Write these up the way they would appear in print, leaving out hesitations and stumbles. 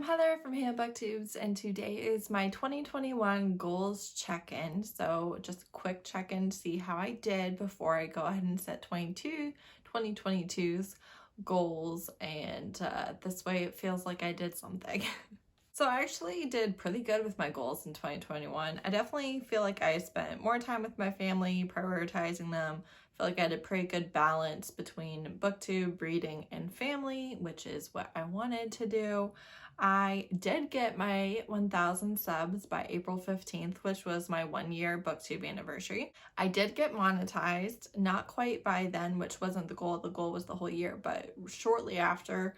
I'm Heather from booktubes, and today is my 2021 goals check-in. So just a quick check-in to see how I did before I go ahead and set 2022's goals, and this way it feels like I did something. So I actually did pretty good with my goals in 2021. I definitely feel like I spent more time with my family, prioritizing them. I feel like I had a pretty good balance between booktube, reading, and family, which is what I wanted to do. I did get my 1,000 subs by April 15th, which was my 1-year booktube anniversary. I did get monetized, not quite by then, which wasn't the goal. The goal was the whole year, but shortly after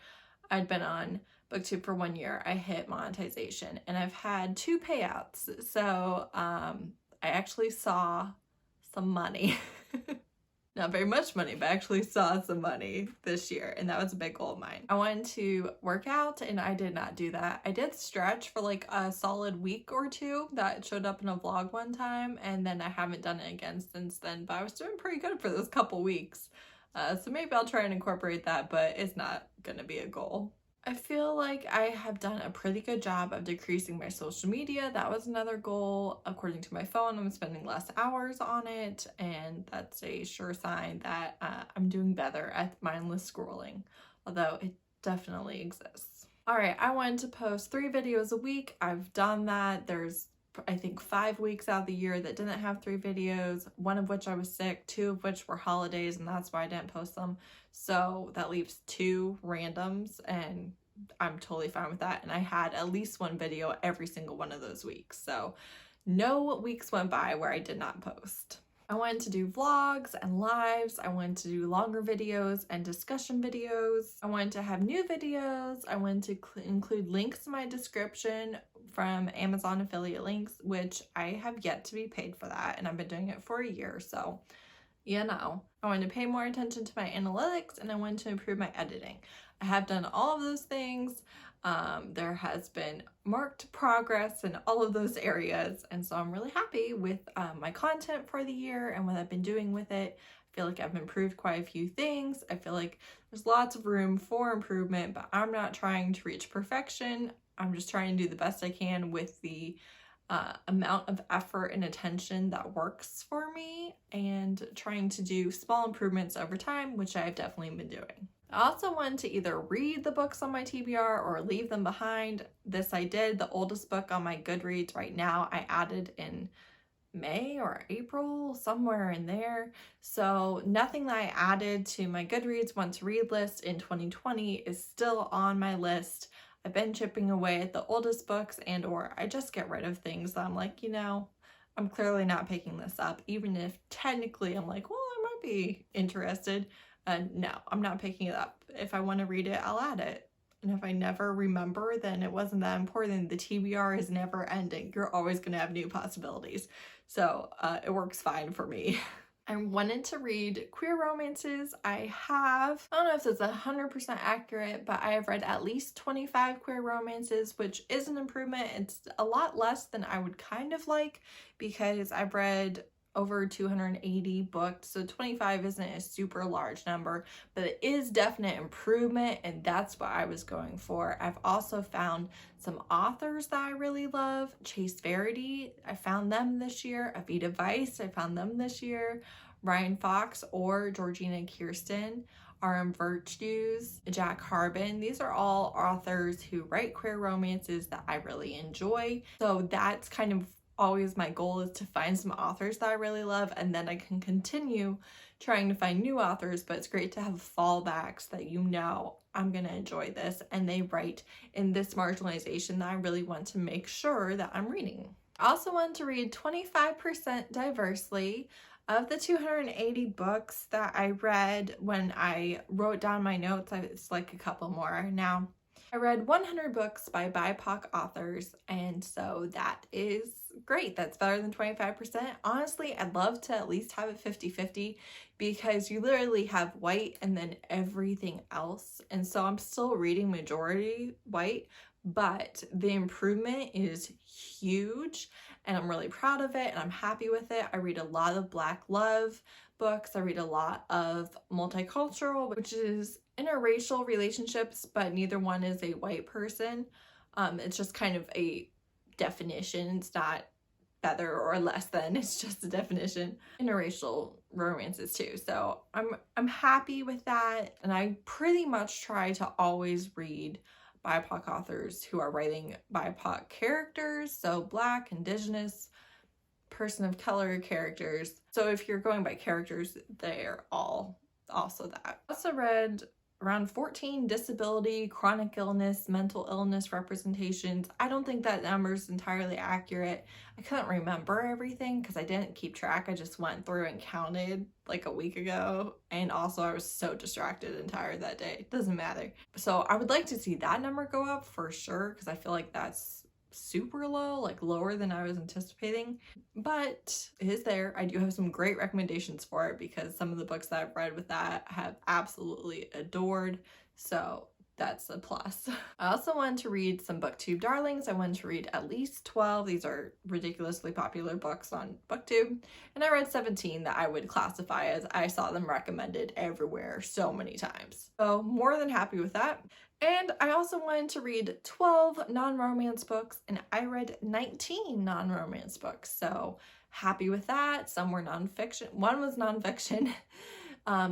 I'd been on booktube for 1 year, I hit monetization, and I've had 2 payouts. So I actually saw some money. Not very much money, but I actually saw some money this year, and that was a big goal of mine. I wanted to work out, and I did not do that. I did stretch for like a solid week or two. That showed up in a vlog one time, and then I haven't done it again since then, but I was doing pretty good for those couple weeks. So maybe I'll try and incorporate that, but it's not gonna be a goal. I feel like I have done a pretty good job of decreasing my social media. That was another goal. According to my phone, I'm spending less hours on it, and that's a sure sign that I'm doing better at mindless scrolling, although it definitely exists. All right, I wanted to post 3 videos a week. I've done that. There's I think 5 weeks out of the year that didn't have 3 videos, one of which I was sick, 2 of which were holidays, and that's why I didn't post them. So that leaves 2 randoms, and I'm totally fine with that. And I had at least 1 video every single one of those weeks. So no weeks went by where I did not post. I wanted to do vlogs and lives. I wanted to do longer videos and discussion videos. I wanted to have new videos. I wanted to include links in my description from Amazon affiliate links, which I have yet to be paid for that, and I've been doing it for a year, so you know. I wanted to pay more attention to my analytics, and I wanted to improve my editing. I have done all of those things. There has been marked progress in all of those areas, and so I'm really happy with my content for the year and what I've been doing with it. I feel like I've improved quite a few things. I feel like there's lots of room for improvement, but I'm not trying to reach perfection. I'm just trying to do the best I can with the amount of effort and attention that works for me, and trying to do small improvements over time, which I've definitely been doing. I also wanted to either read the books on my TBR or leave them behind. This I did. The oldest book on my Goodreads right now I added in May or April, somewhere in there. So nothing that I added to my Goodreads want to read list in 2020 is still on my list. I've been chipping away at the oldest books, and or I just get rid of things that I'm like, you know, I'm clearly not picking this up, even if technically I'm like, well, I might be interested. No, I'm not picking it up. If I want to read it, I'll add it. And if I never remember, then it wasn't that important. The TBR is never ending. You're always going to have new possibilities. So it works fine for me. I wanted to read queer romances. I don't know if it's 100% accurate, but I have read at least 25 queer romances, which is an improvement. It's a lot less than I would kind of like, because I've read over 280 books, so 25 isn't a super large number, but it is definite improvement, and that's what I was going for. I've also found some authors that I really love. Chase Verity, I found them this year. Avita Weiss, I found them this year. Ryan Fox or Georgina Kirsten. R.M. Virtues, Jack Harbin. These are all authors who write queer romances that I really enjoy. So that's kind of always my goal, is to find some authors that I really love, and then I can continue trying to find new authors. But it's great to have fallbacks that, you know, I'm gonna enjoy this, and they write in this marginalization that I really want to make sure that I'm reading. I also want to read 25% diversely. Of the 280 books that I read when I wrote down my notes, it's like a couple more now. I read 100 books by BIPOC authors, and so that is great. That's better than 25%. Honestly, I'd love to at least have it 50-50, because you literally have white and then everything else. And so I'm still reading majority white, but the improvement is huge, and I'm really proud of it, and I'm happy with it. I read a lot of Black love books. I read a lot of multicultural, which is interracial relationships, but neither one is a white person. It's just kind of a definition. It's not better or less than, it's just a definition. Interracial romances too, so I'm happy with that. And I pretty much try to always read BIPOC authors who are writing BIPOC characters, so Black, Indigenous, person of color characters. So if you're going by characters, they're all also that. I also read around 14 disability, chronic illness, mental illness representations. I don't think that number is entirely accurate. I couldn't remember everything because I didn't keep track. I just went through and counted like a week ago. And also I was so distracted and tired that day. It doesn't matter. So I would like to see that number go up for sure, because I feel like that's super low, like lower than I was anticipating, but it is there. I do have some great recommendations for it because some of the books that I've read with that I have absolutely adored, so that's a plus. I also wanted to read some booktube darlings. I wanted to read at least 12. These are ridiculously popular books on booktube, and I read 17 that I would classify as I saw them recommended everywhere so many times, so more than happy with that. And I also wanted to read 12 non-romance books, and I read 19 non-romance books, so happy with that. Some were nonfiction. One was nonfiction.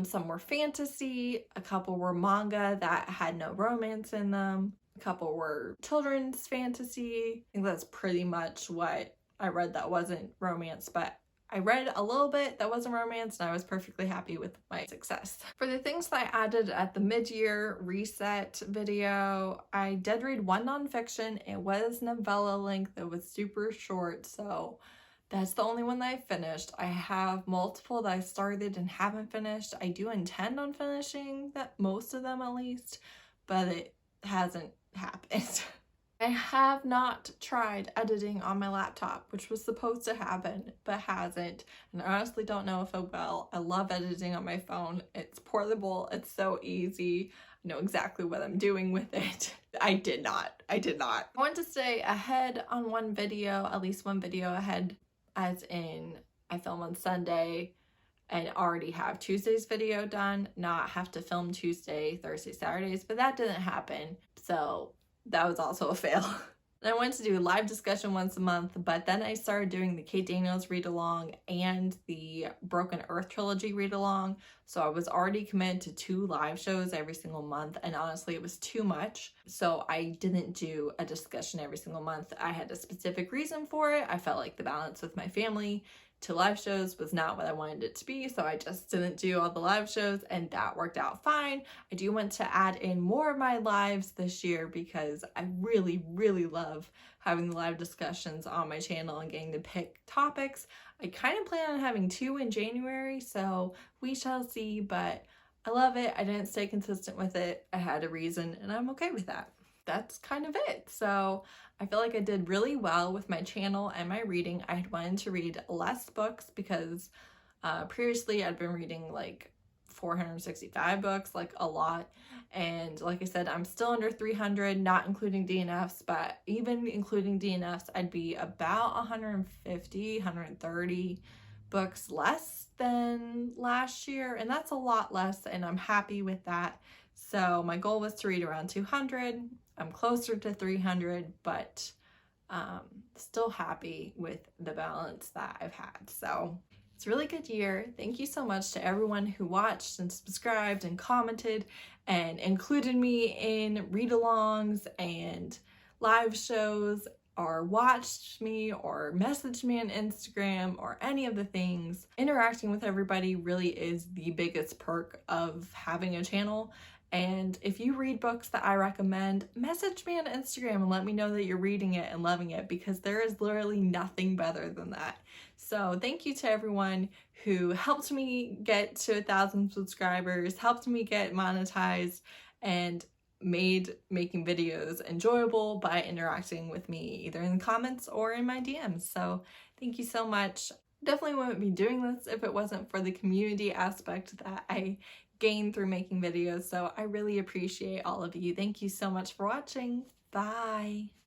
Some were fantasy. A couple were manga that had no romance in them. A couple were children's fantasy. I think that's pretty much what I read that wasn't romance, but I read a little bit that wasn't romance, and I was perfectly happy with my success. For the things that I added at the mid-year reset video, I did read one nonfiction. It was novella length. It was super short, so that's the only one that I finished. I have multiple that I started and haven't finished. I do intend on finishing that, most of them at least, but it hasn't happened. I have not tried editing on my laptop, which was supposed to happen, but hasn't. And I honestly don't know if I will. I love editing on my phone. It's portable. It's so easy. I know exactly what I'm doing with it. I did not. I want to stay ahead on one video, at least one video ahead, as in I film on Sunday and already have Tuesday's video done, not have to film Tuesday, Thursday, Saturdays, but that didn't happen. So that was also a fail. I wanted to do a live discussion once a month, but then I started doing the Kate Daniels read along and the Broken Earth trilogy read along. So I was already committed to 2 live shows every single month, and honestly it was too much. So I didn't do a discussion every single month. I had a specific reason for it. I felt like the balance with my family to live shows was not what I wanted it to be, so I just didn't do all the live shows, and that worked out fine. I do want to add in more of my lives this year because I really love having the live discussions on my channel and getting to pick topics. I kind of plan on having 2 in January, so we shall see, but I love it. I didn't stay consistent with it. I had a reason, and I'm okay with that. That's kind of it. So I feel like I did really well with my channel and my reading. I had wanted to read less books because previously I'd been reading like 465 books, like a lot. And like I said, I'm still under 300, not including DNFs, but even including DNFs, I'd be about 150, 130 books less than last year. And that's a lot less, and I'm happy with that. So my goal was to read around 200. I'm closer to 300, but still happy with the balance that I've had. So it's a really good year. Thank you so much to everyone who watched and subscribed and commented and included me in read-alongs and live shows, or watched me or messaged me on Instagram or any of the things. Interacting with everybody really is the biggest perk of having a channel. And if you read books that I recommend, message me on Instagram and let me know that you're reading it and loving it, because there is literally nothing better than that. So thank you to everyone who helped me get to 1,000 subscribers, helped me get monetized, and made making videos enjoyable by interacting with me either in the comments or in my DMs. So thank you so much. Definitely wouldn't be doing this if it wasn't for the community aspect that I gained through making videos. So I really appreciate all of you. Thank you so much for watching. Bye.